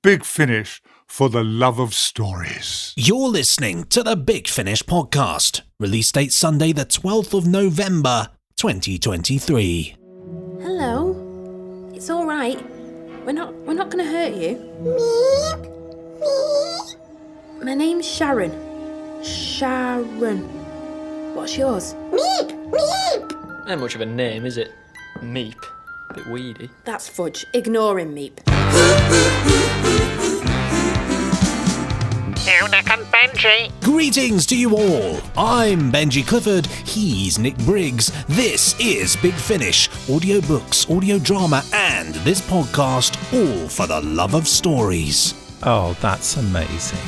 Big Finish for the love of stories. You're listening to the Big Finish podcast. Release date Sunday the 12th of November, 2023. Hello. It's all right. We're not going to hurt you. Meep. Meep. My name's Sharon. Sharon. What's yours? Meep. Meep. Not much of a name, is it? Meep. Bit weedy. That's fudge. Ignore him, Meep. Nick and Benji. Greetings to you all. I'm Benji Clifford. He's Nick Briggs. This is Big Finish. Audiobooks, audio drama, and this podcast, all for the love of stories. Oh, that's amazing.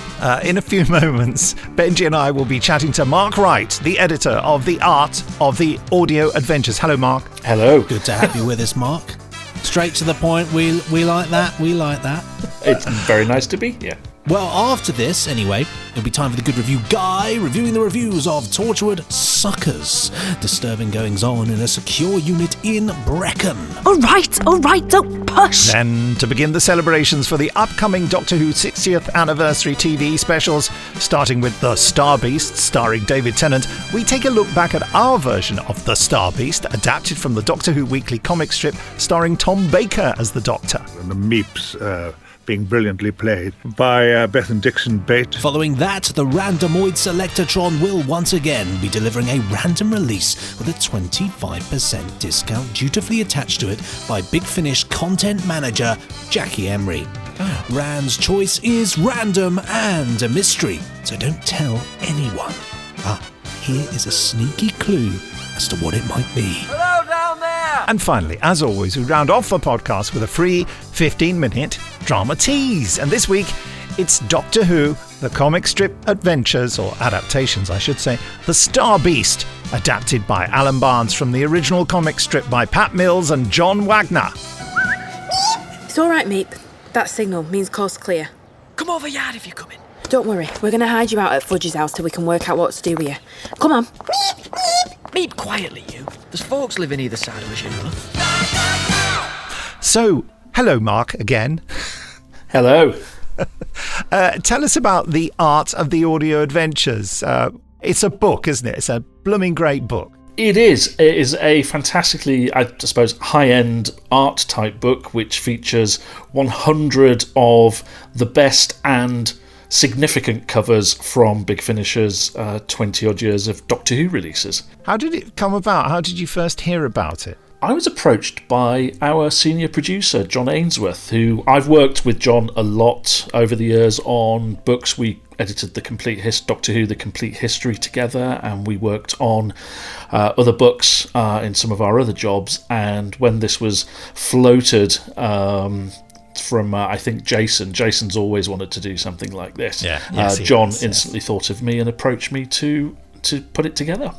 In a few moments, Benji and I will be chatting to Mark Wright, the editor of The Art of the Audio Adventures. Hello, Mark. Hello. Good to have you with us, Mark. Straight to the point. We like that. We like that. It's very nice to be here. Well, after this, anyway, it'll be time for the good review guy reviewing the reviews of Torchwood Suckers. Disturbing goings-on in a secure unit in Brecon. All right, don't push. Then, to begin the celebrations for the upcoming Doctor Who 60th anniversary TV specials, starting with The Star Beast, starring David Tennant, we take a look back at our version of The Star Beast, adapted from the Doctor Who weekly comic strip, starring Tom Baker as the Doctor. And the Meeps being brilliantly played by Beth and Dixon Bate. Following that, the Randomoid Selectortron will once again be delivering a random release with a 25% discount dutifully attached to it by Big Finish content manager Jackie Emery. Rand's choice is random and a mystery, so don't tell anyone. Here is a sneaky clue as to what it might be. Hello down there. And finally, as always, we round off the podcast with a free 15-minute drama tease. And this week, it's Doctor Who, the comic strip adventures, or adaptations, I should say, The Star Beast, adapted by Alan Barnes from the original comic strip by Pat Mills and John Wagner. It's all right, Meep. That signal means coast clear. Come over yard if you're coming. Don't worry. We're going to hide you out at Fudge's house till we can work out what to do with you. Come on. Meep quietly, you. There's folks living either side of us, you know. So, hello, Mark, again. Hello. Tell us about The Art of the Audio Adventures. It's a book, isn't it? It's a blooming great book. It is. It is a fantastically, I suppose, high-end art-type book which features 100 of the best and significant covers from Big Finish's 20-odd years of Doctor Who releases. How did it come about? How did you first hear about it? I was approached by our senior producer, John Ainsworth, who I've worked with John a lot over the years on books. We edited Doctor Who, The Complete History together, and we worked on other books in some of our other jobs. And when this was floated from, I think, Jason's always wanted to do something like this. John instantly thought of me and approached me to put it together.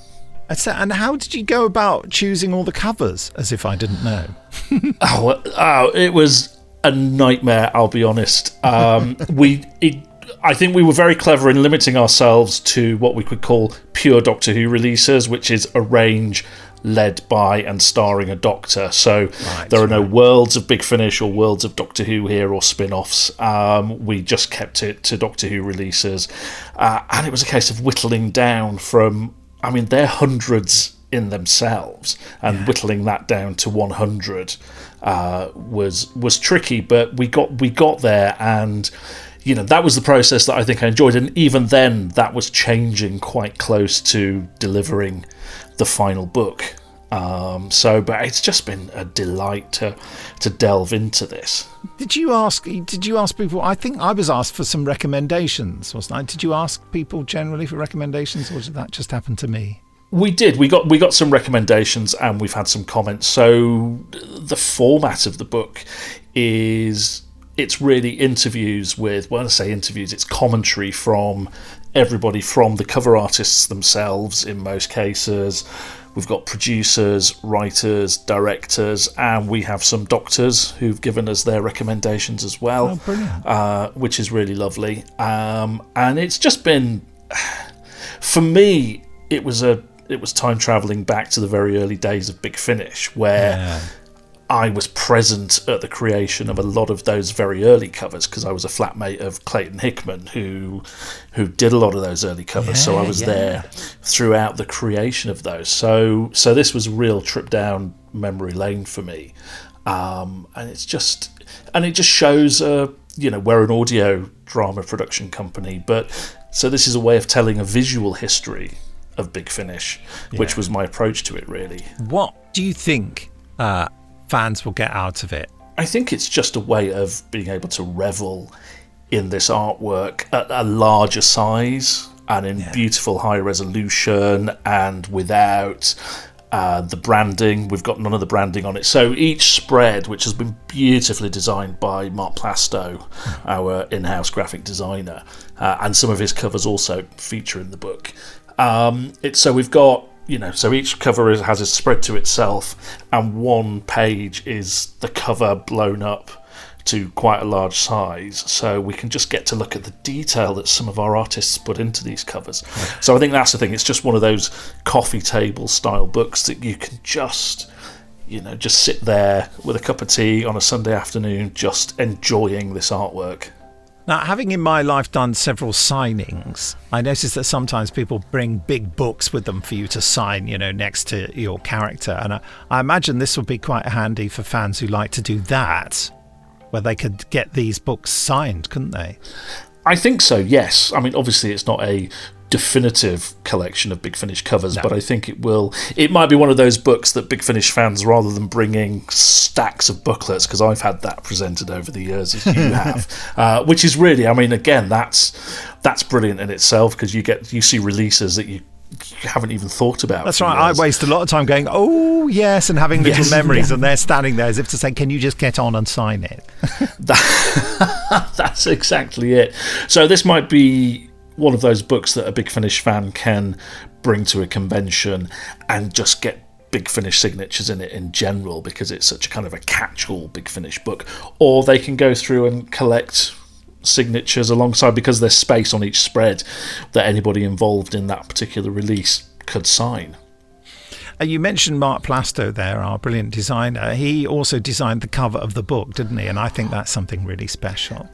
And how did you go about choosing all the covers, as if I didn't know? It was a nightmare, I'll be honest. I think we were very clever in limiting ourselves to what we could call pure Doctor Who releases, which is a range led by and starring a Doctor. So there are no worlds of Big Finish or worlds of Doctor Who here or spin-offs. We just kept it to Doctor Who releases. And it was a case of whittling down from... I mean, they're hundreds in themselves, and whittling that down to 100 was tricky. But we got there, and you know that was the process that I think I enjoyed. And even then, that was changing quite close to delivering the final book. But it's just been a delight to delve into this. Did you ask people? I think I was asked for some recommendations, wasn't I? Did you ask people generally for recommendations, or did that just happen to me? We did. We got some recommendations, and we've had some comments. So the format of the book is it's really interviews with. When I say interviews, it's commentary from everybody, from the cover artists themselves in most cases. We've got producers, writers, directors, and we have some doctors who've given us their recommendations as well, which is really lovely. And it's just been, for me, it was time travelling back to the very early days of Big Finish, where I was present at the creation of a lot of those very early covers because I was a flatmate of Clayton Hickman, who did a lot of those early covers. So I was there throughout the creation of those. So this was a real trip down memory lane for me, and it just shows, we're an audio drama production company, but so this is a way of telling a visual history of Big Finish, which was my approach to it, really. What do you think fans will get out of it? I think it's just a way of being able to revel in this artwork at a larger size and in beautiful high resolution and without the branding. We've got none of the branding on it. So each spread, which has been beautifully designed by Mark Plasto, our in-house graphic designer, and some of his covers also feature in the book. So we've got, so each cover has a spread to itself, and one page is the cover blown up to quite a large size, so we can just get to look at the detail that some of our artists put into these covers. So I think that's the thing. It's just one of those coffee table style books that you can just sit there with a cup of tea on a Sunday afternoon, just enjoying this artwork. Now, having in my life done several signings, I noticed that sometimes people bring big books with them for you to sign, next to your character. And I imagine this would be quite handy for fans who like to do that, where they could get these books signed, couldn't they? I think so, yes. I mean, obviously it's not a definitive collection of Big Finish covers, but I think it might be one of those books that Big Finish fans, rather than bringing stacks of booklets, because I've had that presented over the years as you have, which is really, I mean, again, that's brilliant in itself, because you see releases that you haven't even thought about. That's right. I waste a lot of time going, oh yes, and having little memories, and they're standing there as if to say, can you just get on and sign it? That's exactly it. So this might be one of those books that a Big Finish fan can bring to a convention and just get Big Finish signatures in it in general, because it's such a kind of a catch-all Big Finish book. Or they can go through and collect signatures alongside, because there's space on each spread that anybody involved in that particular release could sign. You mentioned Mark Plasto there, our brilliant designer. He also designed the cover of the book, didn't he? And I think that's something really special.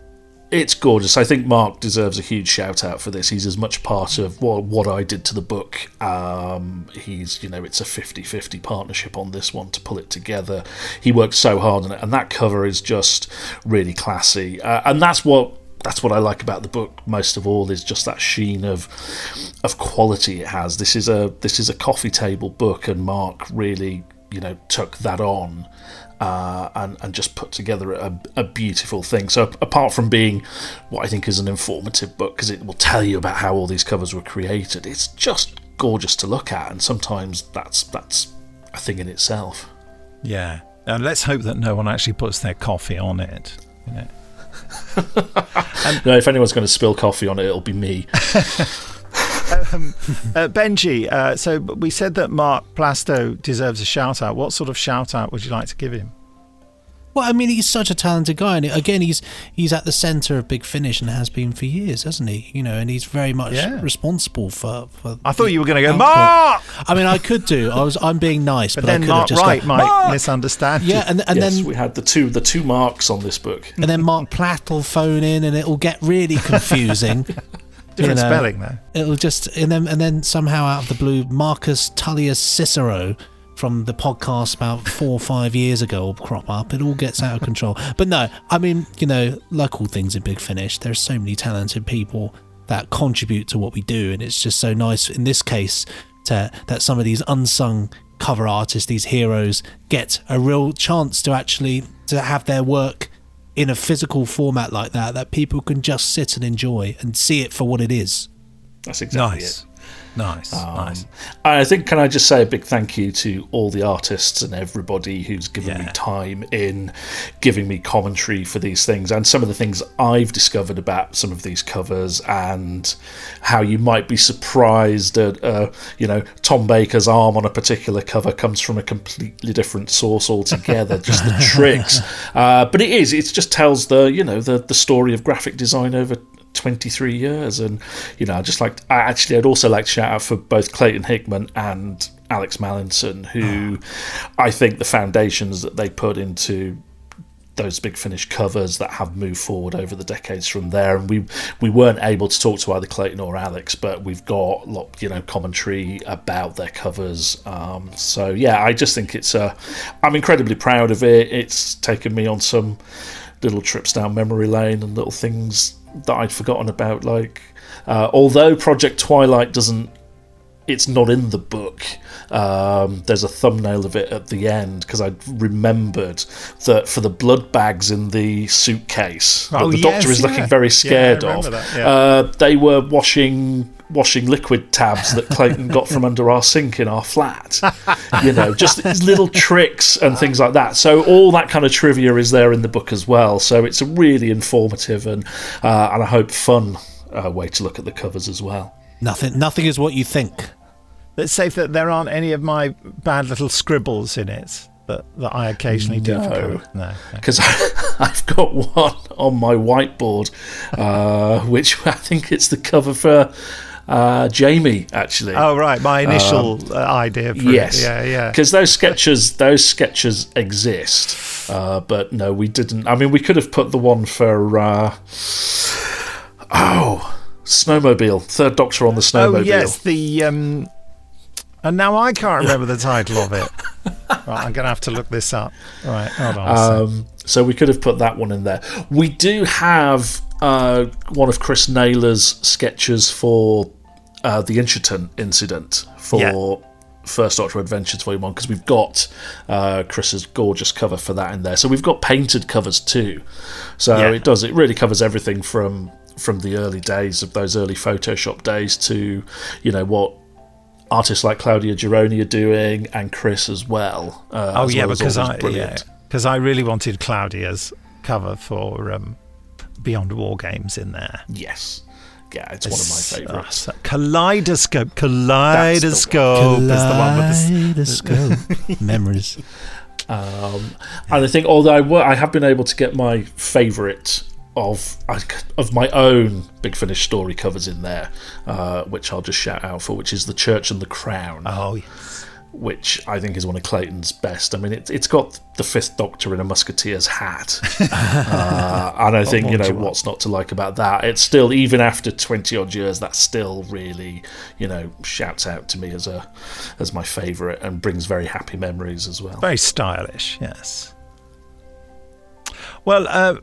It's gorgeous. I think Mark deserves a huge shout out for this. He's as much part of what I did to the book. He's, it's a 50-50 partnership on this one to pull it together. He worked so hard on it, and that cover is just really classy. And that's what I like about the book most of all, is just that sheen of quality it has. This is a coffee table book, and Mark really, took that on. And just put together a beautiful thing. So apart from being what I think is an informative book, because it will tell you about how all these covers were created, it's just gorgeous to look at, and sometimes that's a thing in itself. Yeah, and let's hope that no one actually puts their coffee on it. No, if anyone's going to spill coffee on it, it'll be me. Benji, so we said that Mark Plasto deserves a shout out. What sort of shout out would you like to give him? Well, I mean, he's such a talented guy, and again, he's at the centre of Big Finish and has been for years, hasn't he? And he's very much responsible for. I thought you were going to go, Mark. I mean, I could do. I'm being nice, but then I could Mark have just Wright might Mark! misunderstand. Yeah, and yes, then we had the two Marks on this book, and then Mark Platt will phone in, and it will get really confusing. Different spelling though. It'll just and then somehow out of the blue, Marcus Tullius Cicero from the podcast about 4 or 5 years ago will crop up. It all gets out of control. But no, I mean, like all things in Big Finish, there's so many talented people that contribute to what we do, and it's just so nice in this case that some of these unsung cover artists, these heroes, get a real chance to actually to have their work in a physical format like that people can just sit and enjoy and see it for what it is. That's exactly it. Nice. I think, can I just say a big thank you to all the artists and everybody who's given me time in giving me commentary for these things, and some of the things I've discovered about some of these covers, and how you might be surprised at, Tom Baker's arm on a particular cover comes from a completely different source altogether. Just the tricks, but it just tells the story of graphic design over 23 years. And I'd also like to shout out for both Clayton Hickman and Alex Mallinson, who I think the foundations that they put into those Big Finish covers that have moved forward over the decades from there. And we weren't able to talk to either Clayton or Alex, but we've got commentary about their covers. So yeah, I just think I'm incredibly proud of it. It's taken me on some little trips down memory lane and little things that I'd forgotten about, like although Project Twilight it's not in the book. There's a thumbnail of it at the end because I remembered that for the blood bags in the suitcase that the Doctor is looking very scared of, they were washing liquid tabs that Clayton got from under our sink in our flat. Just these little tricks and things like that. So all that kind of trivia is there in the book as well. So it's a really informative and I hope fun way to look at the covers as well. Nothing is what you think. Let's say that there aren't any of my bad little scribbles in it that I occasionally do. No, because I've got one on my whiteboard, which I think it's the cover for Jamie, actually. Oh right, my initial idea for yes. it. Yeah. Because those sketches exist, but no, we didn't. I mean, we could have put the one for Snowmobile, Third Doctor on the Snowmobile. Oh yes, the and now I can't remember the title of it. Right, I'm going to have to look this up. All right, hold on. So we could have put that one in there. We do have one of Chris Naylor's sketches for the Inchiton incident for First Doctor Adventures Volume 1, because we've got Chris's gorgeous cover for that in there. So we've got painted covers too. So it really covers everything from the early days of those early Photoshop days to, what artists like Claudia Gironi are doing, and Chris as well. Because I really wanted Claudia's cover for Beyond War Games in there. Yes. Yeah, it's one of my favourites. Kaleidoscope is the one with the memories. And I think, although I have been able to get my favourite of my own Big Finish story covers in there, which I'll just shout out for, which is The Church and the Crown. Oh, yes. Which I think is one of Clayton's best. I mean, it's got the Fifth Doctor in a musketeer's hat. And I think, what's not to like about that? It's still, even after 20-odd years, that still really, shouts out to me as my favourite and brings very happy memories as well. Very stylish, yes. Well,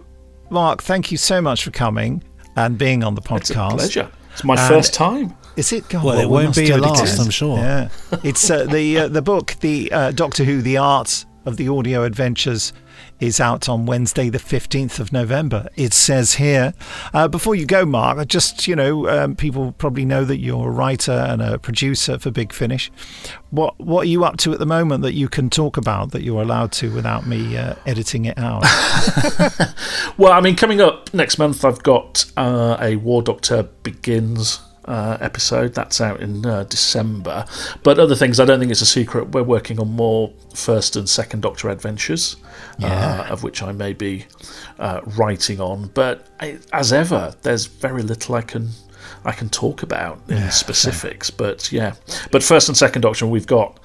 Mark, thank you so much for coming and being on the podcast. It's a pleasure. It's my first time. Is it? God, well, it won't be your last, I'm sure. Yeah. It's the book, the Doctor Who, The Art of the Audio Adventures, is out on Wednesday, the 15th of November. It says here. Before you go, Mark, just, people probably know that you're a writer and a producer for Big Finish. What are you up to at the moment that you can talk about, that you're allowed to without me editing it out? Well, I mean, coming up next month, I've got a War Doctor Begins episode that's out in December, but other things, I don't think it's a secret, we're working on more First and Second Doctor adventures, of which I may be writing on, but as ever, there's very little I can talk about in specifics. Same. But First and Second Doctor, we've got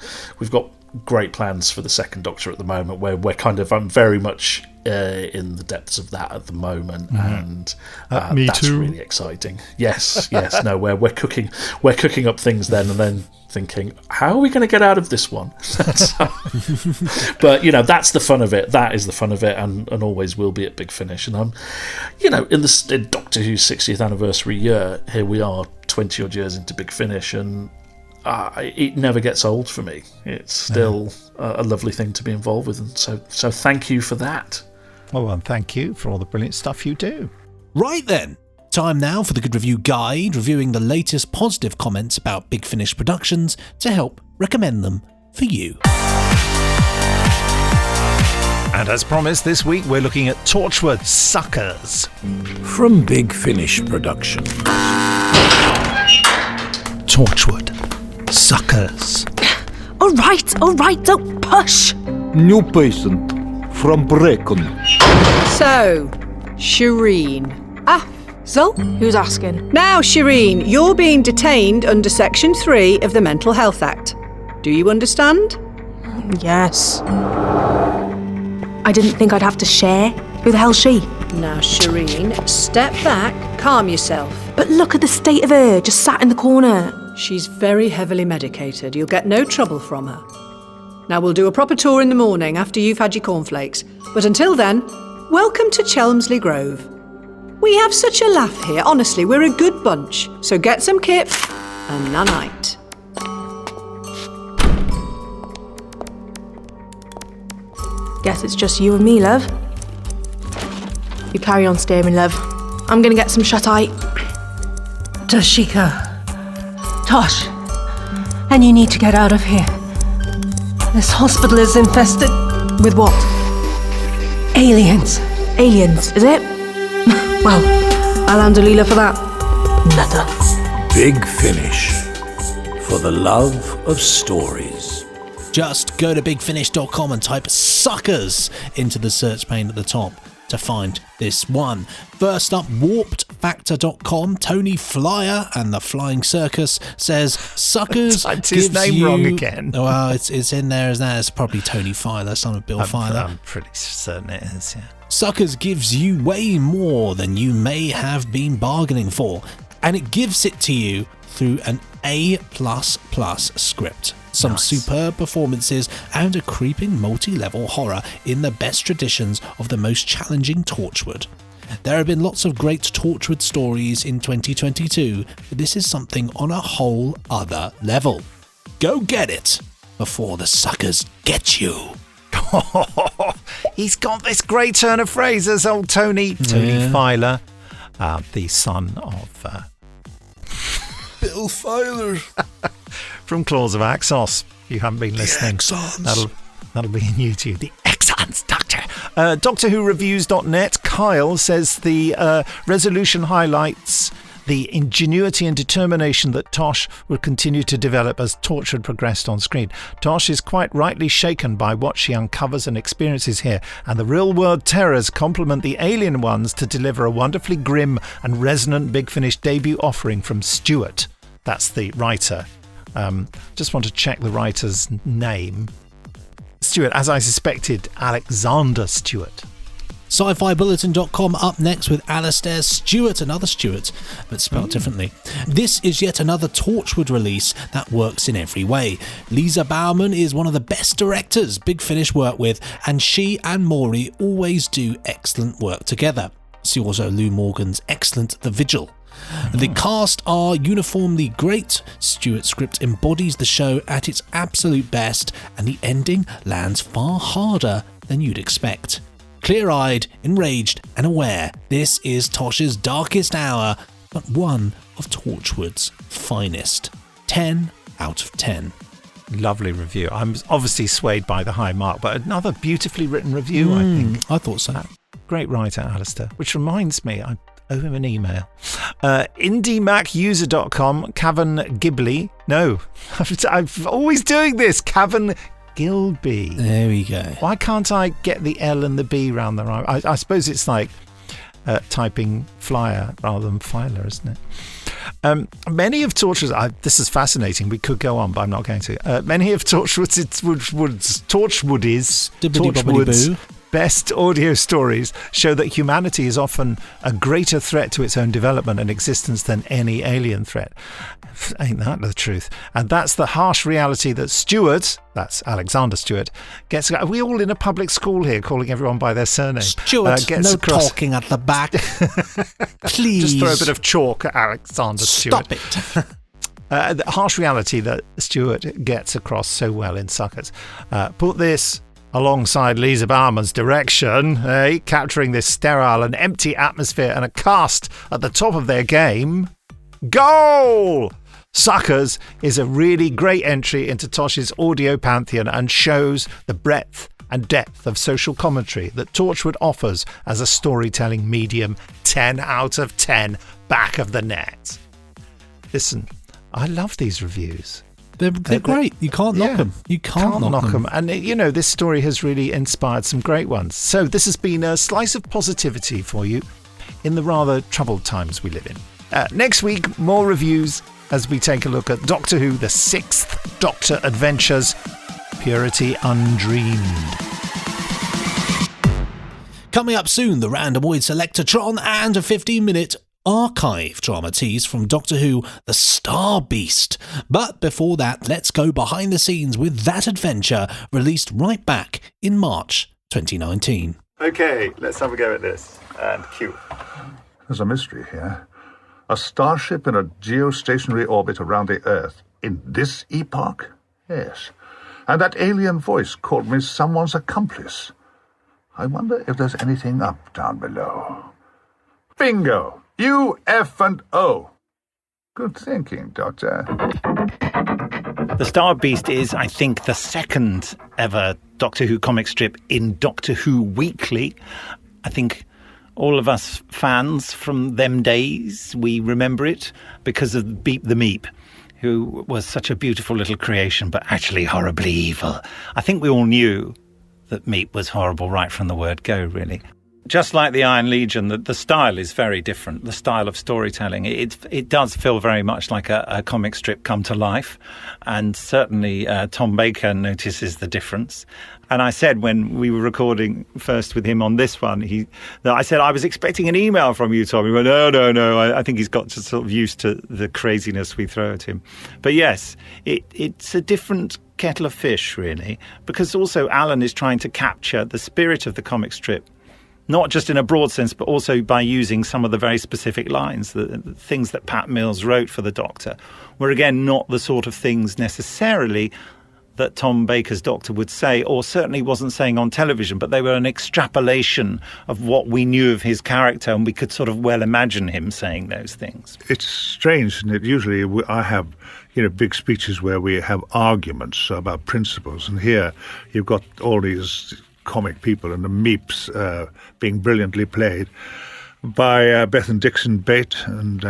great plans for the Second Doctor at the moment, where I'm very much in the depths of that at the moment, and that's too. Really exciting. Yes, no, we're cooking up things then, and then thinking, how are we going to get out of this one? But that's the fun of it. That is the fun of it, and always will be at Big Finish. And I'm, in Doctor Who's 60th anniversary year, here we are, 20 odd years into Big Finish, and it never gets old for me. It's still a lovely thing to be involved with, and so thank you for that. Well, and thank you for all the brilliant stuff you do. Right then, time now for the Good Review Guide, reviewing the latest positive comments about Big Finish productions to help recommend them for you. And as promised, this week we're looking at Torchwood Suckers from Big Finish Productions. Torchwood Suckers. All right, don't push. New patient from Brecon. So, Shireen. So, who's asking? Now, Shireen, you're being detained under Section 3 of the Mental Health Act. Do you understand? Yes. I didn't think I'd have to share. Who the hell's she? Now, Shireen, step back, calm yourself. But look at the state of her, just sat in the corner. She's very heavily medicated. You'll get no trouble from her. Now, we'll do a proper tour in the morning after you've had your cornflakes. But until then, welcome to Chelmsley Grove. We have such a laugh here. Honestly, we're a good bunch. So get some kip and nanite. Guess it's just you and me, love. You carry on steering, love. I'm gonna get some shut-eye. Tashika. Tosh. And you need to get out of here. This hospital is infested with what? Aliens. Aliens, is it? Well, I'll handle Leela for that. Nada. Big Finish. For the love of stories. Just go to bigfinish.com and type suckers into the search pane at the top to find this one. First up, warpedfactor.com. Tony Flyer and the Flying Circus says suckers. Typed his name wrong again. Well, it's in there as that. It's probably Tony Filer, son of Bill Filer. I'm pretty certain it is, yeah. Suckers gives you way more than you may have been bargaining for, and it gives it to you through an A++ script. Some superb performances and a creeping multi-level horror in the best traditions of the most challenging Torchwood. There have been lots of great Torchwood stories in 2022, but this is something on a whole other level. Go get it before the suckers get you. He's got this great turn of phrases, old Tony Filer, the son of Bill Filer from Claws of Axos. If you haven't been listening, that'll be new to you. The Exons, Doctor. DoctorWhoReviews.net. Kyle says the resolution highlights the ingenuity and determination that Tosh would continue to develop as Torchwood progressed on screen. Tosh is quite rightly shaken by what she uncovers and experiences here, and the real-world terrors complement the alien ones to deliver a wonderfully grim and resonant Big Finish debut offering from Stuart. That's the writer. Just want to check the writer's name. Stuart, as I suspected, Alexander Stuart. SciFiBulletin.com up next with Alastair Stewart, another Stewart, but spelled differently. This is yet another Torchwood release that works in every way. Lisa Bowerman is one of the best directors Big Finish work with, and she and Maury always do excellent work together. See also Lou Morgan's excellent The Vigil. The cast are uniformly great. Stewart's script embodies the show at its absolute best, and the ending lands far harder than you'd expect. Clear-eyed, enraged and aware, this is Tosh's darkest hour, but one of Torchwood's finest. 10 out of 10. Lovely review. I'm obviously swayed by the high mark, but another beautifully written review, I think. I thought so. Great writer, Alistair. Which reminds me, I owe him an email. IndieMacUser.com, Cavan Ghibli. No, I'm always doing this. Cavan Gilby. There we go. Why can't I get the L and the B round the right? I suppose it's like typing flyer rather than filer, isn't it? Many of Torchwood's... this is fascinating. We could go on, but I'm not going to. Many of Torchwood's best audio stories show that humanity is often a greater threat to its own development and existence than any alien threat. Ain't that the truth? And that's the harsh reality that Stewart, that's Alexander Stewart, gets... Are we all in a public school here calling everyone by their surname? Stewart, no talking at the back. Please. Just throw a bit of chalk at Alexander Stewart. Stop it. The harsh reality that Stewart gets across so well in Suckers. Put this alongside Lisa Bowerman's direction, capturing this sterile and empty atmosphere and a cast at the top of their game. Goal! Suckers is a really great entry into Tosh's audio pantheon and shows the breadth and depth of social commentary that Torchwood offers as a storytelling medium. 10 out of 10, back of the net. Listen, I love these reviews. They're great. You can't knock them. You can't knock them. And, this story has really inspired some great ones. So this has been a slice of positivity for you in the rather troubled times we live in. Next week, more reviews as we take a look at Doctor Who, the Sixth Doctor Adventures, Purity Undreamed. Coming up soon, the Randomoid Selectortron and a 15-minute archive drama tease from Doctor Who, The Star Beast. But before that, let's go behind the scenes with that adventure, released right back in March 2019. Okay, let's have a go at this. And cue. There's a mystery here. A starship in a geostationary orbit around the Earth. In this epoch? Yes. And that alien voice called me someone's accomplice. I wonder if there's anything up down below. Bingo! U, F, and O. Good thinking, Doctor. The Star Beast is, I think, the second ever Doctor Who comic strip in Doctor Who Weekly. I think all of us fans from them days, we remember it because of Beep the Meep, who was such a beautiful little creation, but actually horribly evil. I think we all knew that Meep was horrible right from the word go, really. Just like the Iron Legion, the style is very different. The style of storytelling, it does feel very much like a comic strip come to life. And certainly Tom Baker notices the difference. And I said when we were recording first with him on this one, I said, I was expecting an email from you, Tom. He went, no. I think he's got sort of used to the craziness we throw at him. But yes, it's a different kettle of fish, really, because also Alan is trying to capture the spirit of the comic strip, not just in a broad sense, but also by using some of the very specific lines, the things that Pat Mills wrote for the Doctor, were again not the sort of things necessarily that Tom Baker's Doctor would say, or certainly wasn't saying on television, but they were an extrapolation of what we knew of his character, and we could sort of well imagine him saying those things. It's strange, isn't it? Usually I have, big speeches where we have arguments about principles, and here you've got all these comic people and the meeps being brilliantly played by Beth and Dixon Bate, and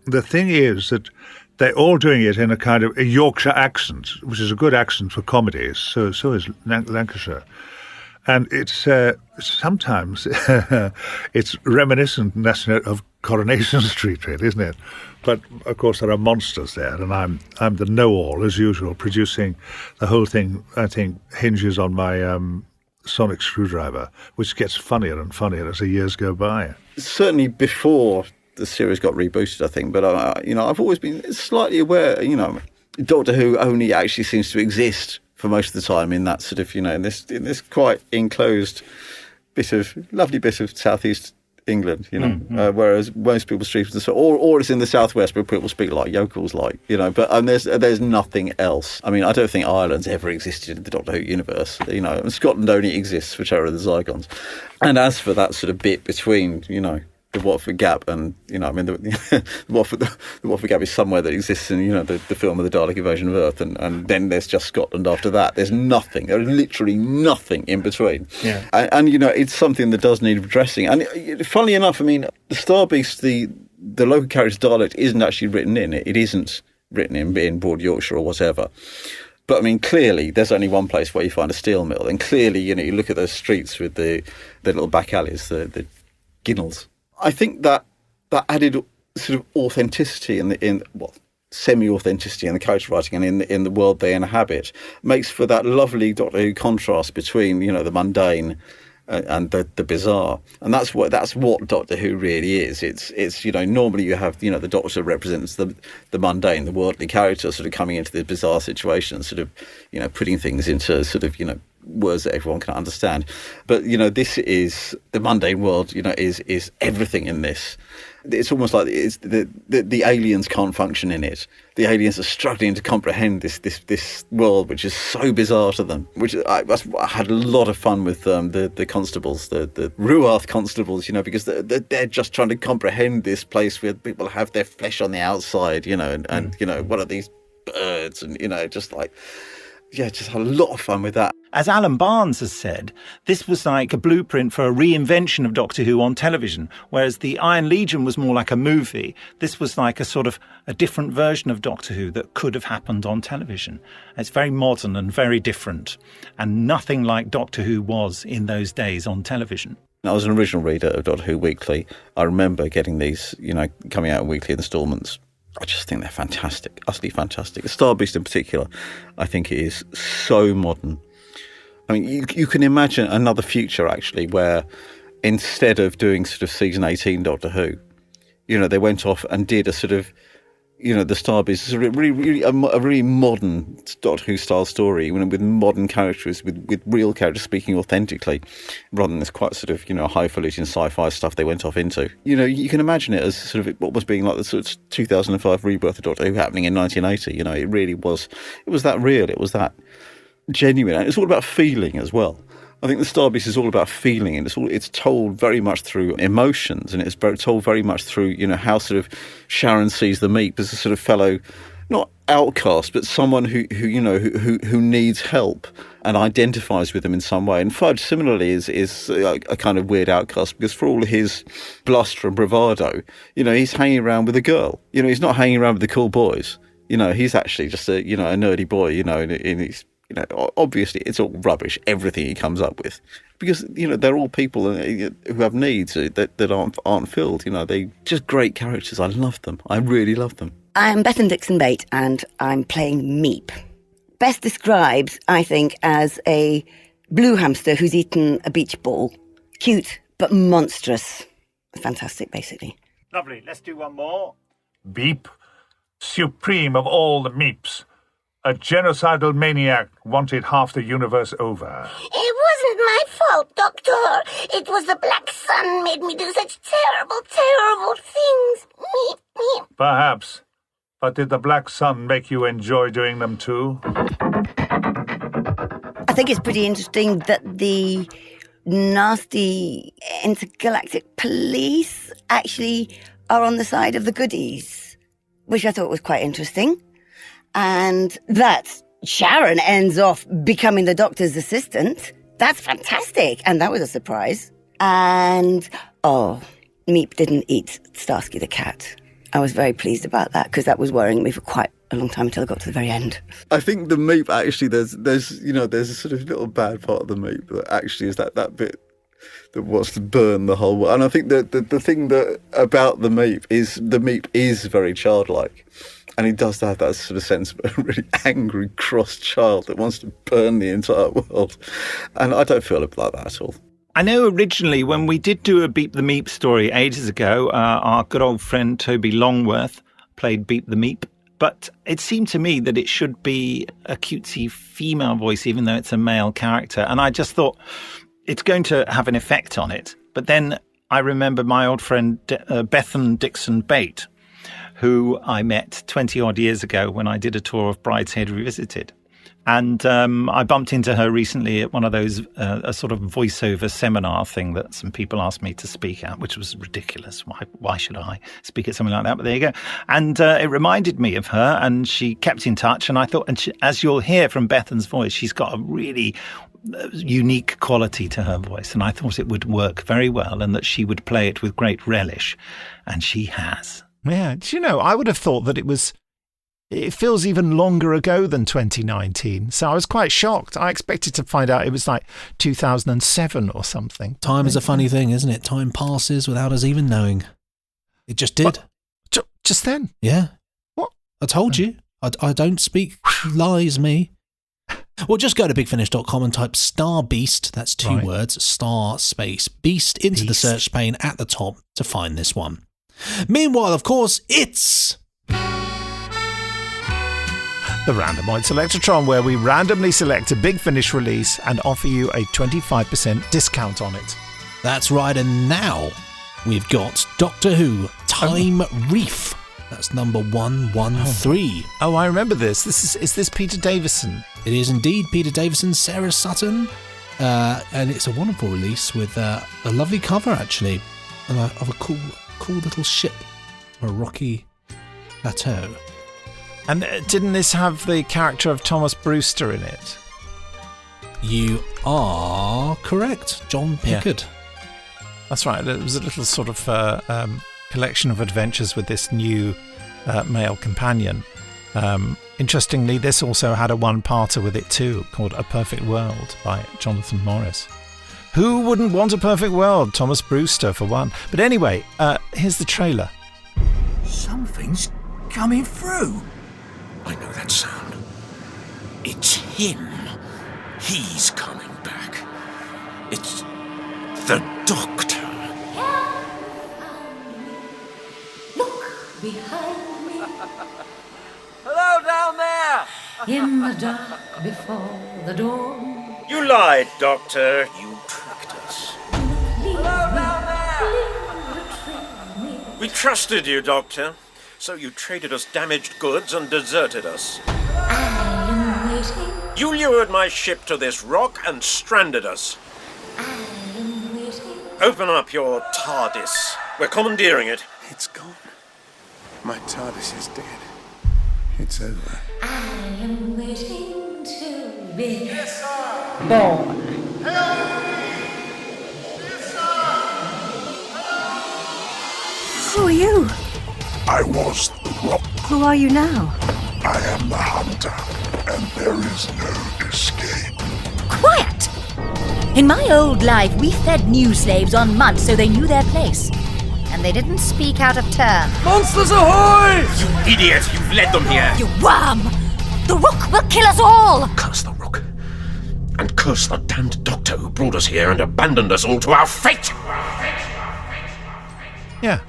the thing is that they're all doing it in a kind of a Yorkshire accent, which is a good accent for comedies. So is Lancashire. And it's sometimes it's reminiscent of Coronation Street, really, isn't it? But of course there are monsters there, and I'm the know-all as usual, producing the whole thing. I think hinges on my sonic screwdriver, which gets funnier and funnier as the years go by. Certainly before the series got rebooted, I think, but I've always been slightly aware. Doctor Who only actually seems to exist for most of the time in that sort of, in this quite enclosed lovely bit of southeast England, whereas most people speak or it's in the southwest where people speak like yokels, but there's nothing else. I mean, I don't think Ireland's ever existed in the Doctor Who universe, and Scotland only exists for Terror of the Zygons. And as for that sort of bit between, the Watford Gap and, the Watford Gap is somewhere that exists in, the film of the Dalek Invasion of Earth, and then there's just Scotland after that. There's nothing. There's literally nothing in between. Yeah. And it's something that does need addressing. And funnily enough, the Star Beast, the local character's dialect isn't actually written in. It isn't written in Broad Yorkshire or whatever. But, clearly, there's only one place where you find a steel mill. And clearly, you look at those streets with the little back alleys, the ginnels. I think that added sort of authenticity semi-authenticity in the character writing and in the world they inhabit makes for that lovely Doctor Who contrast between, the mundane and the bizarre. And that's what Doctor Who really is. It's normally you have, the Doctor represents the mundane, the worldly character sort of coming into the bizarre situation, sort of, putting things into sort of, words that everyone can understand. But, this is the mundane world, is everything in this. It's almost like it's the aliens can't function in it. The aliens are struggling to comprehend this world, which is so bizarre to them. Which I had a lot of fun with the constables, the Ruarth constables, because they're just trying to comprehend this place where people have their flesh on the outside, and what are these birds, and just had a lot of fun with that. As Alan Barnes has said, this was like a blueprint for a reinvention of Doctor Who on television, whereas the Iron Legion was more like a movie. This was like a sort of a different version of Doctor Who that could have happened on television. It's very modern and very different, and nothing like Doctor Who was in those days on television. I was an original reader of Doctor Who Weekly. I remember getting these, coming out in weekly instalments I just think they're fantastic, utterly fantastic. The Star Beast in particular, I think it is so modern. I mean, you can imagine another future, actually, where instead of doing sort of season 18 Doctor Who, they went off and did a sort of, the Star Beast is a really modern Doctor Who style story, with modern characters, with real characters speaking authentically, rather than this quite sort of, highfalutin sci-fi stuff they went off into. You can imagine it as sort of what was being like the sort of 2005 rebirth of Doctor Who happening in 1980. It really was. It was that real. It was that genuine. And it's all about feeling as well. I think the Star Beast is all about feeling, and it's told very much through emotions, and it's told very much through how sort of Sharon sees the Meep as a sort of fellow, not outcast, but someone who needs help and identifies with them in some way. And Fudge similarly is a kind of weird outcast, because for all his bluster and bravado, he's hanging around with a girl. He's not hanging around with the cool boys. He's actually just a nerdy boy. And he's. Obviously, it's all rubbish, everything he comes up with, because, they're all people who have needs that aren't filled. They're just great characters. I love them. I really love them. I'm Bethan Dixon-Bate, and I'm playing Meep. Best described, I think, as a blue hamster who's eaten a beach ball. Cute, but monstrous. Fantastic, basically. Lovely. Let's do one more. Beep, supreme of all the Meeps. A genocidal maniac wanted half the universe over. It wasn't my fault, Doctor. It was the Black Sun made me do such terrible, terrible things. Meep, meep. Perhaps. But did the Black Sun make you enjoy doing them too? I think it's pretty interesting that the nasty intergalactic police actually are on the side of the goodies, which I thought was quite interesting. And that Sharon ends off becoming the Doctor's assistant. That's fantastic. And that was a surprise. And, Meep didn't eat Starsky the cat. I was very pleased about that, because that was worrying me for quite a long time until I got to the very end. I think the Meep, actually, there's a sort of little bad part of the Meep that actually is that bit that wants to burn the whole world. And I think that the thing that about the Meep is very childlike. And he does have that sort of sense of a really angry, cross child that wants to burn the entire world. And I don't feel like that at all. I know originally when we did do a Beep the Meep story ages ago, our good old friend Toby Longworth played Beep the Meep. But it seemed to me that it should be a cutesy female voice, even though it's a male character. And I just thought it's going to have an effect on it. But then I remember my old friend Bethan Dixon-Bate, who I met 20-odd years ago when I did a tour of Brideshead Revisited. And I bumped into her recently at one of those, a sort of voiceover seminar thing that some people asked me to speak at, which was ridiculous. Why should I speak at something like that? But there you go. And it reminded me of her, and she kept in touch. And I thought, as you'll hear from Bethan's voice, she's got a really unique quality to her voice. And I thought it would work very well and that she would play it with great relish. And she has. Yeah, do I would have thought that it feels even longer ago than 2019. So I was quite shocked. I expected to find out it was like 2007 or something. Time is a funny thing, isn't it? Time passes without us even knowing. It just did. Just then? Yeah. What? I told you. I don't speak lies, me. Well, just go to bigfinish.com and type Star Beast, that's two words, Star Space Beast, into the search pane at the top to find this one. Meanwhile, of course, it's the Randomoid Selectortron, where we randomly select a Big Finish release and offer you a 25% discount on it. That's right, and now we've got Doctor Who Time Reef. That's number 113. Oh, I remember this. Is this Peter Davison? It is indeed Peter Davison, Sarah Sutton, and it's a wonderful release with a lovely cover, actually, of a cool little ship, a rocky plateau. And didn't this have the character of Thomas Brewster in it? You are correct, John Pickard. Yeah. That's right. It was a little sort of collection of adventures with this new male companion. Interestingly, this also had a one-parter with it too, called A Perfect World by Jonathan Morris. Who wouldn't want a perfect world? Thomas Brewster, for one. But anyway, here's the trailer. Something's coming through. I know that sound. It's him. He's coming back. It's the Doctor. Look behind me. Hello down there! In the dark before the dawn. You lied, Doctor. You tricked us. Hello down there! We trusted you, Doctor. So you traded us damaged goods and deserted us. I am waiting. You lured my ship to this rock and stranded us. I am waiting. Open up your TARDIS. We're commandeering it. It's gone. My TARDIS is dead. It's over. I am waiting to be born. Who are you? I was the rock. Who are you now? I am the hunter, and there is no escape. Quiet! In my old life, we fed new slaves on mud so they knew their place. And they didn't speak out of turn. Monsters ahoy! You idiot! You've led them here! You worm! The Rook will kill us all! Curse the Rook. And curse the damned Doctor who brought us here and abandoned us all to our fate! Yeah.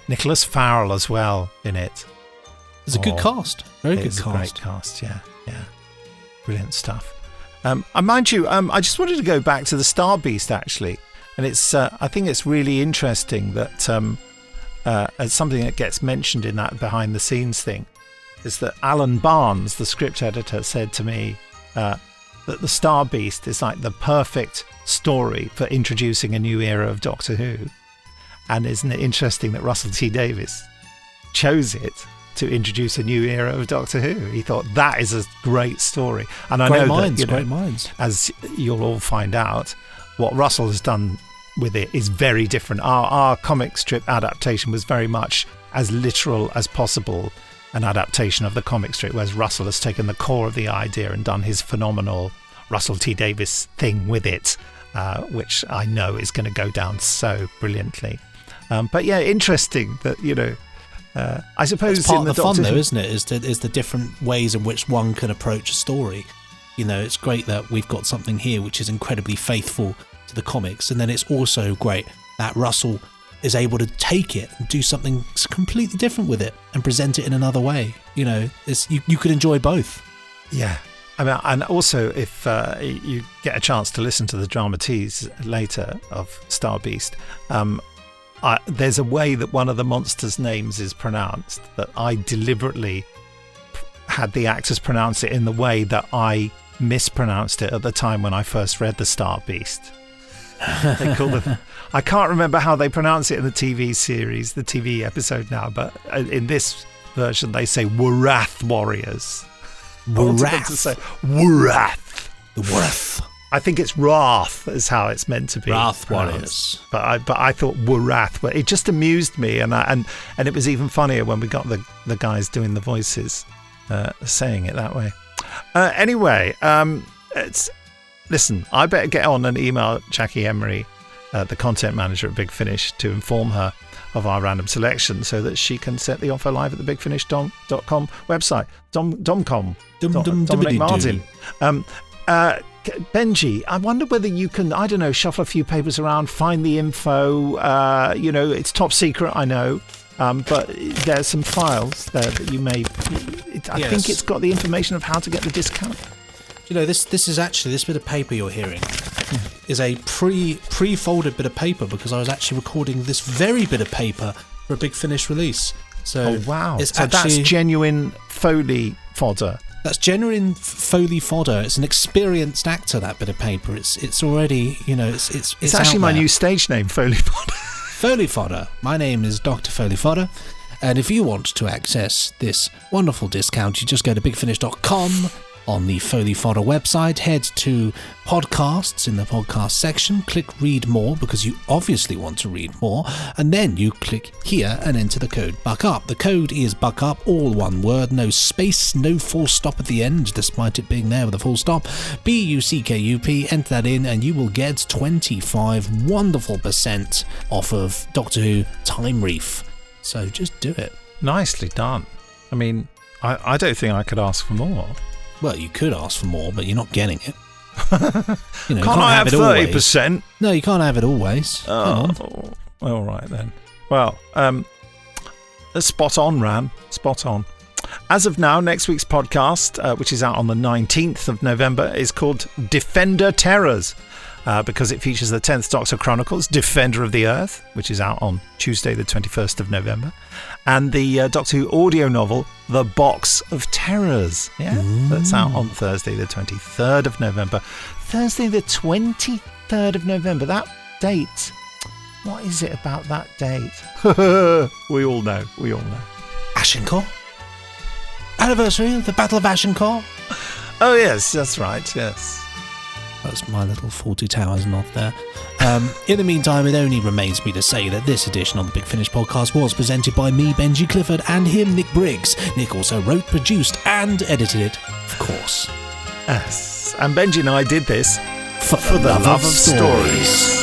Nicholas Farrell as well in it. It's a good cast. Very good It's cast. a great cast, yeah. Brilliant stuff. Mind you, I just wanted to go back to the Star Beast, actually. And it's I think it's really interesting that as something that gets mentioned in that behind-the-scenes thing is that Alan Barnes, the script editor, said to me that the Star Beast is like the perfect story for introducing a new era of Doctor Who. And isn't it interesting that Russell T Davies chose it to introduce a new era of Doctor Who? He thought that is a great story. And I know that, great minds. As you'll all find out, what Russell has done with it is very different. Our comic strip adaptation was very much as literal as possible an adaptation of the comic strip, whereas Russell has taken the core of the idea and done his phenomenal Russell T Davies thing with it, which I know is going to go down so brilliantly. But yeah, interesting that, I suppose it's part in of the fun, Doctor though, isn't it? Is the different ways in which one can approach a story. It's great that we've got something here which is incredibly faithful to the comics, and then it's also great that Russell is able to take it and do something completely different with it and present it in another way. You could enjoy both. Yeah. I mean, and also if you get a chance to listen to the drama Tease later of Star Beast, there's a way that one of the monsters' names is pronounced that I deliberately had the actors pronounce it in the way that I mispronounced it at the time when I first read the Star Beast. They call it. I can't remember how they pronounce it in the TV series, the TV episode now, but in this version they say Warath Warriors. Warath. To say Warath. The Warath. I think it's Wrath is how it's meant to be. Wrath Warriors. But I thought Warath. It just amused me, and it was even funnier when we got the guys doing the voices, saying it that way. Anyway, listen. I better get on and email Jackie Emery, the content manager at Big Finish, to inform her of our random selection so that she can set the offer live at the bigfinish.com website. Dominic Martin. Benji, I wonder whether you can, I don't know, shuffle a few papers around, find the info. It's top secret, I know, but there's some files there that you may. I think it's got the information of how to get the discount. This is actually, this bit of paper you're hearing is a pre-folded bit of paper, because I was actually recording this very bit of paper for a Big Finish release. So wow! It's so that's genuine Foley fodder. That's genuine Foley fodder. It's an experienced actor, that bit of paper. It's already, it's actually my new stage name, Foley Fodder. Foley Fodder. My name is Dr. Foley Fodder. And if you want to access this wonderful discount, you just go to bigfinish.com. On the Foley Fodder website, head to podcasts in the podcast section, click read more, because you obviously want to read more, and then you click here and enter the code BUCKUP. The code is BUCKUP, all one word, no space, no full stop at the end, despite it being there with a full stop. BUCKUP, enter that in and you will get 25 wonderful % off of Doctor Who Time Reef. So just do it. Nicely done. I mean, I don't think I could ask for more. Well, you could ask for more, but you're not getting it. You know, Can't I have it always. 30%? No, you can't have it always. Come on. All right then. Well, spot on, Ran. Spot on. As of now, next week's podcast, which is out on the 19th of November, is called Defender Terrors, because it features the 10th Doctor Chronicles, Defender of the Earth, which is out on Tuesday the 21st of November, and the Doctor Who audio novel, The Box of Terrors. Yeah, that's out on Thursday the 23rd of November. Thursday the 23rd of November, that date. What is it about that date? We all know. Ashencore? Anniversary of the Battle of Ashencore? Oh, yes, that's right, yes. That's my little 40 Towers nod there. In the meantime, it only remains me to say that this edition of the Big Finish podcast was presented by me, Benji Clifford, and him, Nick Briggs. Nick also wrote, produced, and edited it, of course. Yes, and Benji and I did this for the love of stories.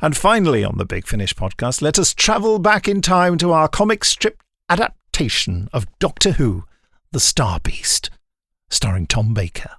And finally on the Big Finish podcast, let us travel back in time to our comic strip adaptation of Doctor Who, The Star Beast, starring Tom Baker.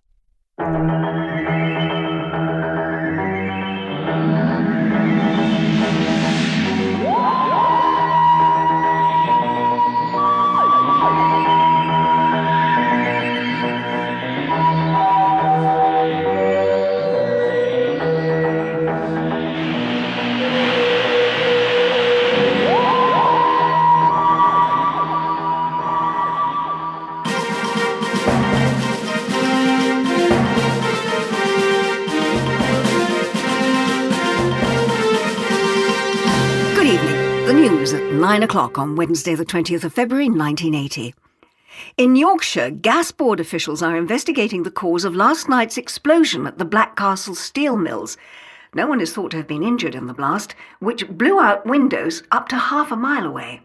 News at 9 o'clock on Wednesday the 20th of February 1980. In Yorkshire, gas board officials are investigating the cause of last night's explosion at the Black Castle steel mills. No one is thought to have been injured in the blast, which blew out windows up to half a mile away.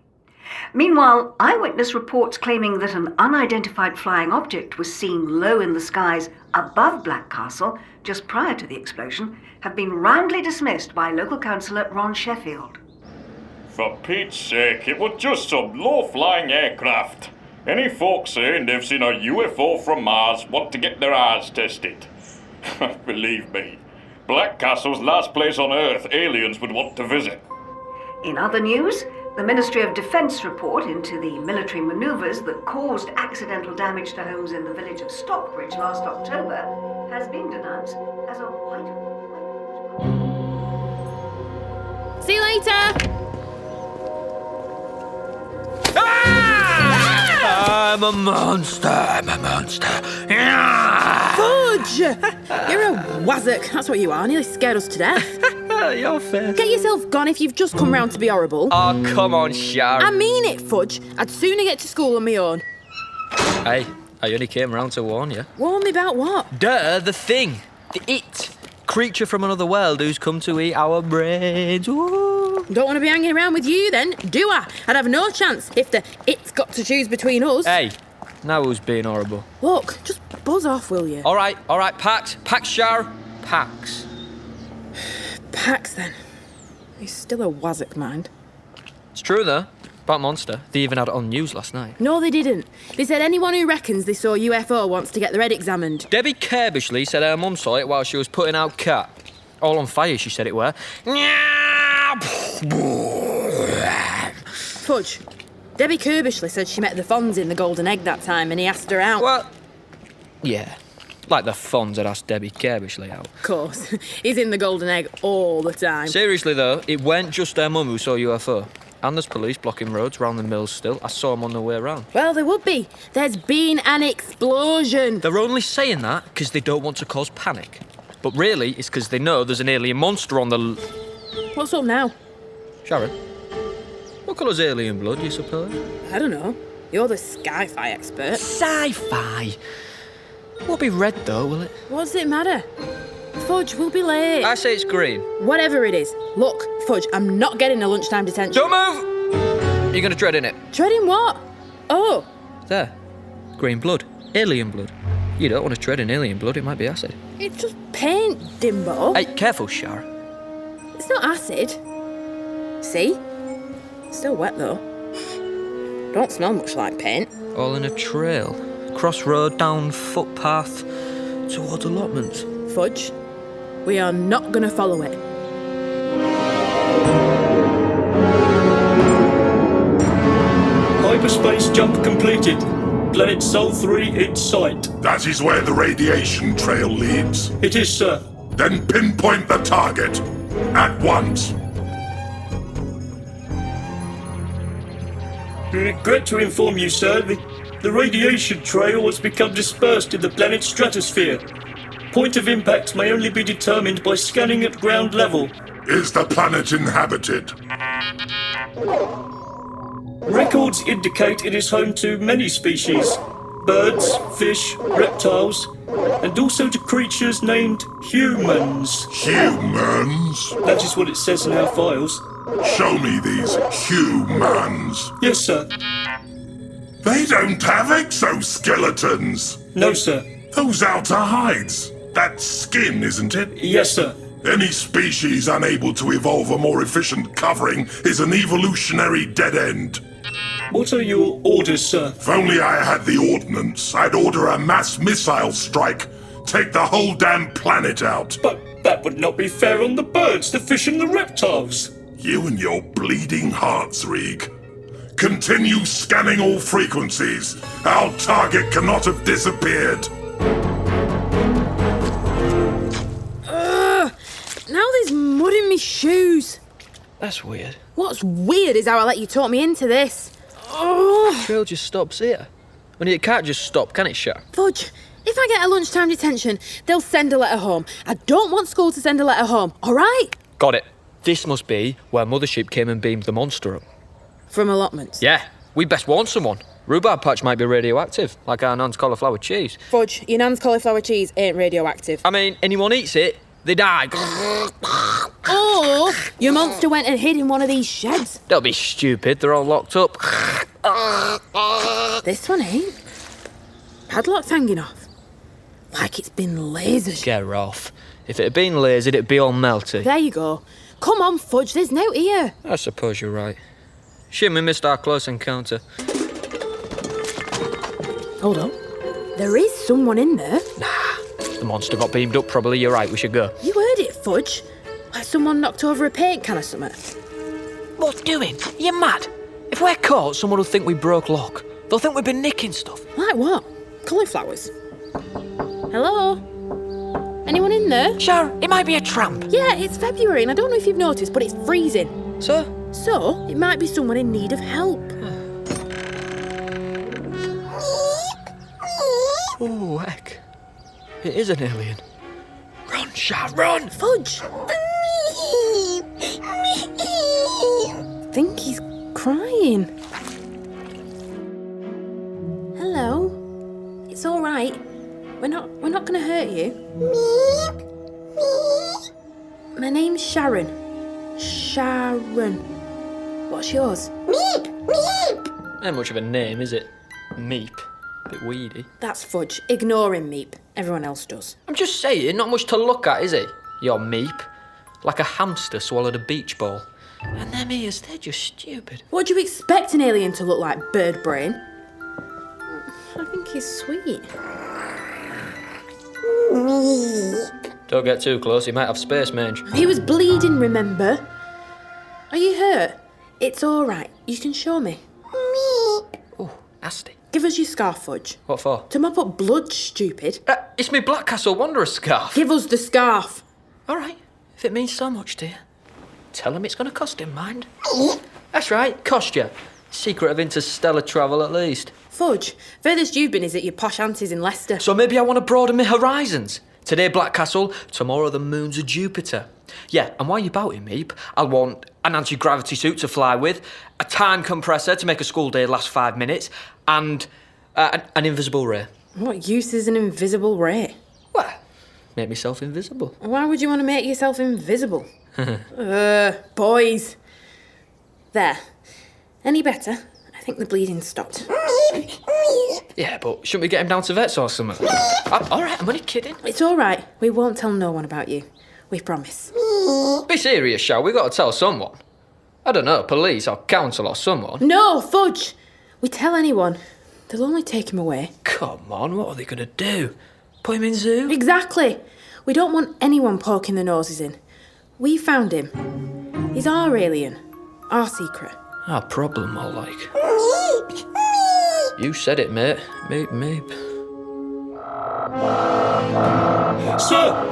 Meanwhile, eyewitness reports claiming that an unidentified flying object was seen low in the skies above Black Castle just prior to the explosion have been roundly dismissed by local councillor Ron Sheffield. For Pete's sake, it was just some low-flying aircraft. Any folks saying they've seen a UFO from Mars want to get their eyes tested. Believe me, Black Castle's last place on Earth aliens would want to visit. In other news, the Ministry of Defence report into the military manoeuvres that caused accidental damage to homes in the village of Stockbridge last October has been denounced as a white... See you later! I'm a monster. Fudge! You're a wazzock, that's what you are. Nearly scared us to death. Your face. Get yourself gone if you've just come round to be horrible. Oh, come on, Sharon. I mean it, Fudge. I'd sooner get to school on my own. Hey, I only came round to warn you. Warn me about what? Duh, the thing. The it. Creature from another world who's come to eat our brains. Ooh. Don't want to be hanging around with you then, do I? I'd have no chance if the it's got to choose between us. Hey, now who's being horrible? Look, just buzz off, will you? All right, Pax, Shar, Pax. Pax, then. He's still a wazzock, mind. It's true, though. About Monster. They even had it on news last night. No, they didn't. They said anyone who reckons they saw UFO wants to get their head examined. Debbie Kirbishley said her mum saw it while she was putting out cat. All on fire, she said it were. Fudge. Debbie Kirbishley said she met the Fonz in the Golden Egg that time and he asked her out. What? Yeah. Like the Fonz had asked Debbie Kirbishley out. Of course. He's in the Golden Egg all the time. Seriously, though, it weren't just her mum who saw UFO. And there's police blocking roads round the mills still. I saw them on their way around. Well, there would be. There's been an explosion. They're only saying that because they don't want to cause panic. But really, it's because they know there's an alien monster on the... What's up now? Sharon, what colour's alien blood, you suppose? I don't know. You're the sci-fi expert. Sci-fi? Won't be red, though, will it? What does it matter? Fudge, we'll be late. I say it's green. Whatever it is. Look, Fudge, I'm not getting a lunchtime detention. Don't move! You're going to tread in it. Tread in what? Oh. There. Green blood. Alien blood. You don't want to tread in alien blood, it might be acid. It's just paint, Dimbo. Hey, careful, Shara. It's not acid. See? Still wet though. Don't smell much like paint. All in a trail. Crossroad, down footpath, towards allotments. Fudge, we are not going to follow it. Hyperspace jump completed. Planet Sol 3 in sight. That is where the radiation trail leads. It is, sir. Then pinpoint the target. At once. We regret to inform you, sir, the radiation trail has become dispersed in the planet's stratosphere. Point of impact may only be determined by scanning at ground level. Is the planet inhabited? Records indicate it is home to many species. Birds, fish, reptiles, and also to creatures named humans. Humans? That is what it says in our files. Show me these humans. Yes, sir. They don't have exoskeletons. No, sir. Those outer hides. That's skin, isn't it? Yes, sir. Any species unable to evolve a more efficient covering is an evolutionary dead end. What are your orders, sir? If only I had the ordnance, I'd order a mass missile strike. Take the whole damn planet out. But that would not be fair on the birds, the fish and the reptiles. You and your bleeding hearts, Reeg. Continue scanning all frequencies. Our target cannot have disappeared. Now there's mud in my shoes. That's weird. What's weird is how I let you talk me into this. Oh. The trail just stops here. I mean, it can't just stop, can it, Shara? Fudge, if I get a lunchtime detention, they'll send a letter home. I don't want school to send a letter home, all right? Got it. This must be where Mothership came and beamed the monster up. From allotments? Yeah, we best warn someone. Rhubarb patch might be radioactive, like our nan's cauliflower cheese. Fudge, your nan's cauliflower cheese ain't radioactive. I mean, anyone eats it, they die. Or your monster went and hid in one of these sheds. Don't be stupid, they're all locked up. This one ain't. Padlock's hanging off. Like it's been lasered. Get her off. If it had been lasered, it'd be all melty. There you go. Come on, Fudge, there's no here. I suppose you're right. Shame we missed our close encounter. Hold on. There is someone in there. Nah, the monster got beamed up probably, you're right, we should go. You heard it, Fudge. Like someone knocked over a paint can or something. What doing? You mad? If we're caught, someone will think we broke lock. They'll think we've been nicking stuff. Like what? Cauliflowers? Hello? Anyone in there? Sure, it might be a tramp. Yeah, it's February and I don't know if you've noticed, but it's freezing. So? So, it might be someone in need of help. Oh, heck. It is an alien. Run, Shah, run! Fudge! I think he's crying. Hello? It's all right. We're not going to hurt you. My name's Sharon. Sharon. What's yours? Ain't much of a name, is it? Meep. Bit weedy. That's Fudge. Ignore him, Meep. Everyone else does. I'm just saying, not much to look at, is it? Your Meep. Like a hamster swallowed a beach ball. And them ears, they're just stupid. What do you expect an alien to look like, bird brain? I think he's sweet. Don't get too close, he might have space mange. He was bleeding, remember? Are you hurt? It's all right. You can show me. Oh, nasty. Give us your scarf, Fudge. What for? To mop up blood, stupid. It's me Black Castle Wanderer scarf. Give us the scarf. All right, if it means so much to you. Tell him it's going to cost him, mind. That's right, cost you. Secret of interstellar travel, at least. Fudge, furthest you've been is at your posh aunties in Leicester. So maybe I want to broaden my horizons. Today, Black Castle, tomorrow the moons of Jupiter. Yeah, and while you're about it, Meep, I'll want an anti-gravity suit to fly with, a time compressor to make a school day last 5 minutes, and an invisible ray. What use is an invisible ray? Well, make myself invisible. Why would you want to make yourself invisible? Boys. There. Any better? I think the bleeding stopped. Yeah, but shouldn't we get him down to vets or something? All right, I'm only kidding. It's all right. We won't tell no one about you. We promise. Be serious, shall we? Got to tell someone. I don't know, police or council or someone. No, fudge! We tell anyone, they'll only take him away. Come on, what are they going to do? Put him in zoo? Exactly. We don't want anyone poking their noses in. We found him. He's our alien. Our secret. Our problem, more like. You said it, mate. Meep. Sir!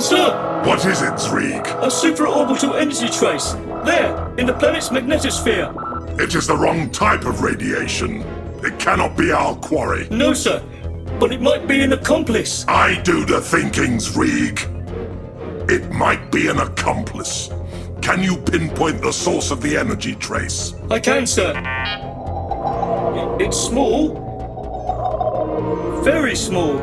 What is it, Zreeg? A supraorbital energy trace. There, in the planet's magnetosphere. It is the wrong type of radiation. It cannot be our quarry. No, sir. But it might be an accomplice. I do the thinking, Zreeg. It might be an accomplice. Can you pinpoint the source of the energy trace? I can, sir. It's small. Very small.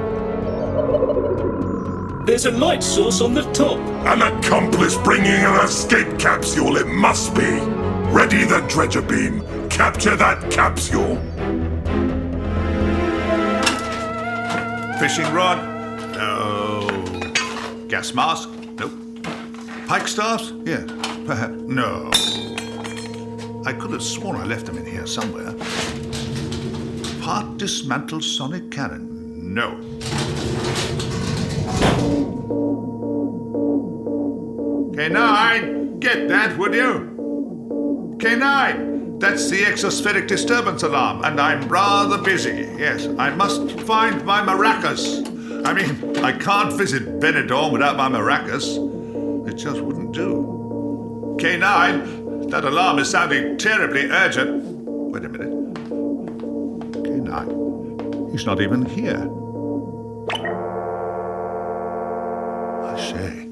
There's a light source on the top. An accomplice bringing an escape capsule, it must be. Ready the dredger beam. Capture that capsule. Fishing rod? No. Gas mask? Nope. Pike staffs? Yeah, perhaps. No. I could have sworn I left them in here somewhere. Part dismantled sonic cannon? No. K9, get that, would you? K9, that's the exospheric disturbance alarm, and I'm rather busy. Yes, I must find my maracas. I mean, I can't visit Benidorm without my maracas. It just wouldn't do. K9, that alarm is sounding terribly urgent. Wait a minute. K9, he's not even here. I say,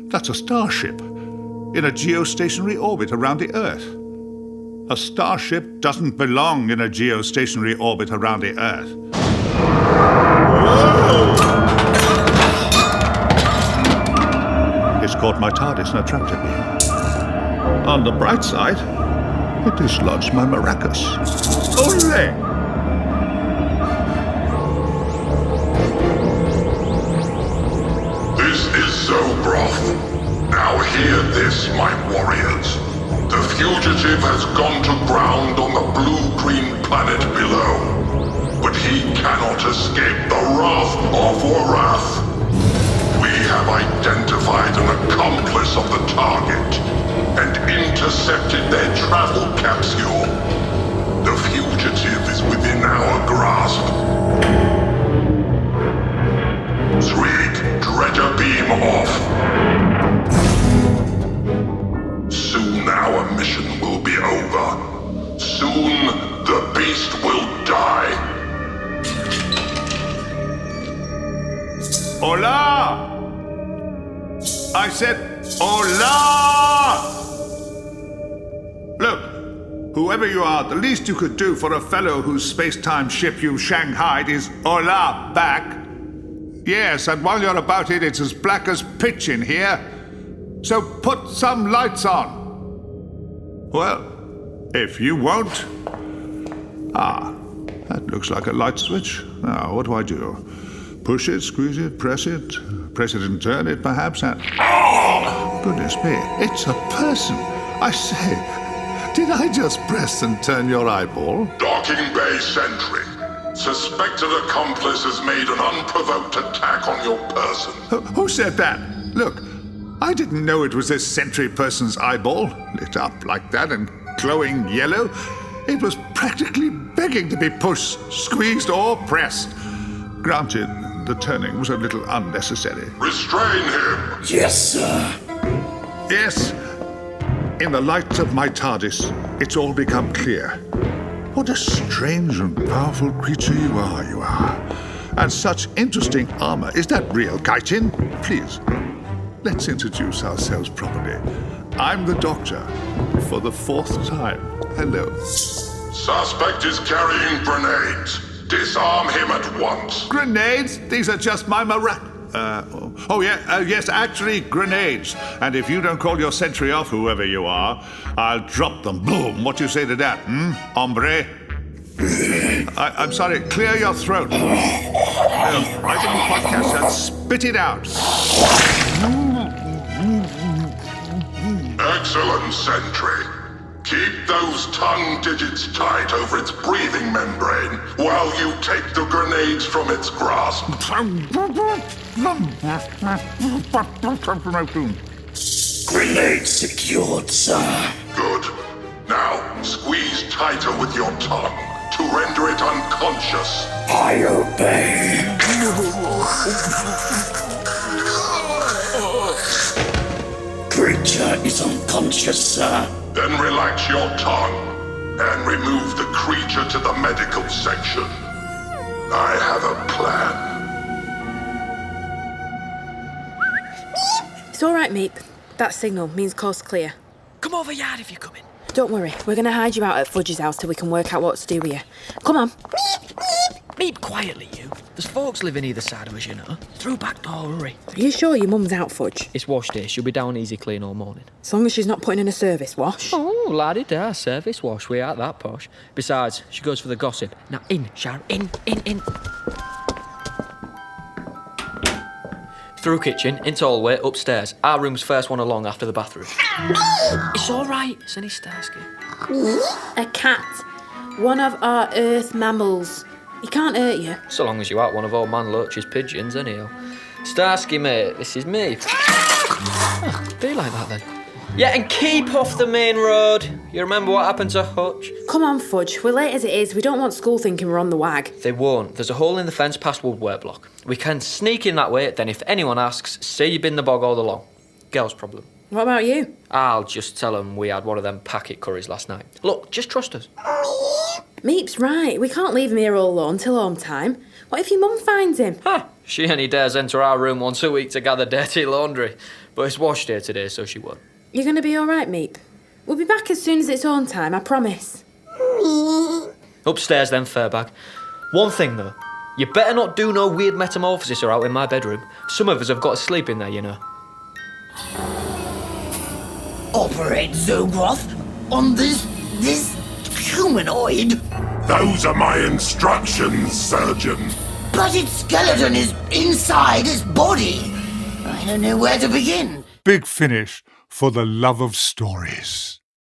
that's a starship in a geostationary orbit around the Earth. A starship doesn't belong in a geostationary orbit around the Earth. Whoa! It's caught my TARDIS in a tractor beam. On the bright side, it dislodged my maracas. Ole! This is Zobroth. Now hear this, my warriors. The fugitive has gone to ground on the blue-green planet below. But he cannot escape the wrath of Warath. We have identified an accomplice of the target and intercepted their travel capsule. The fugitive is within our grasp. Zreeg, dredger beam off. Soon our mission will be over. Soon the beast will die. Hola! I said, hola! Look, whoever you are, the least you could do for a fellow whose space-time ship you've shanghaied is hola back. Yes, and while you're about it, it's as black as pitch in here. So put some lights on. Well, if you won't... Ah, that looks like a light switch. Now, what do? Push it, squeeze it, press it and turn it, perhaps, and... Oh! Goodness me, it's a person. I say, did I just press and turn your eyeball? Docking Bay Sentry. Suspected accomplice has made an unprovoked attack on your person. Who said that? Look, I didn't know it was this sentry person's eyeball, lit up like that and glowing yellow. It was practically begging to be pushed, squeezed, or pressed. Granted, the turning was a little unnecessary. Restrain him! Yes, sir. Yes. In the light of my TARDIS, it's all become clear. What a strange and powerful creature you are. And such interesting armor. Is that real, Kaitin? Please, let's introduce ourselves properly. I'm the Doctor, for the 4th time. Hello. Suspect is carrying grenades. Disarm him at once. Grenades? These are just my yes, actually, grenades. And if you don't call your sentry off, whoever you are, I'll drop them. Boom. What do you say to that, hombre? I'm sorry, clear your throat. No, I didn't quite catch that. Spit it out. Excellent, Sentry. Keep those tongue digits tight over its breathing membrane while you take the grenades from its grasp. Grenade secured, sir. Good. Now, squeeze tighter with your tongue to render it unconscious. I obey. Creature is unconscious, sir. Then relax your tongue and remove the creature to the medical section. I have a plan. It's all right, Meep. That signal means course clear. Come over yard if you're coming. Don't worry, we're going to hide you out at Fudge's house till we can work out what to do with you. Come on. Meep quietly, you. There's folks living either side of us, you know. Through back door, hurry. Are you sure your mum's out, Fudge? It's wash day. She'll be down easy clean all morning. As long as she's not putting in a service wash. Oh, laddie-da, service wash. We aren't that posh. Besides, she goes for the gossip. Now in, Sharon, in. Through kitchen, into hallway, upstairs. Our room's first one along after the bathroom. It's all right. It's only Starsky. A cat. One of our earth mammals. He can't hurt you. So long as you aren't one of old man Loach's pigeons, anyhow. Starsky, mate, this is me. Be like that, then. Yeah, and keep off the main road. You remember what happened to Hutch? Come on, Fudge. We're late as it is. We don't want school thinking we're on the wag. They won't. There's a hole in the fence past Woodware Block. We can sneak in that way, then if anyone asks, say you've been in the bog all along. Girl's problem. What about you? I'll just tell them we had one of them packet curries last night. Look, just trust us. Meep's right. We can't leave him here all alone till home time. What if your mum finds him? She only dares enter our room once a week to gather dirty laundry. But it's wash day today, so she won't. You're going to be all right, Meep? We'll be back as soon as it's home time, I promise. Upstairs then, Fairbag. One thing, though. You better not do no weird metamorphosis or out in my bedroom. Some of us have got to sleep in there, you know. Operate Zogroth on this humanoid. Those are my instructions, surgeon. But its skeleton is inside its body. I don't know where to begin. Big Finish for the love of stories.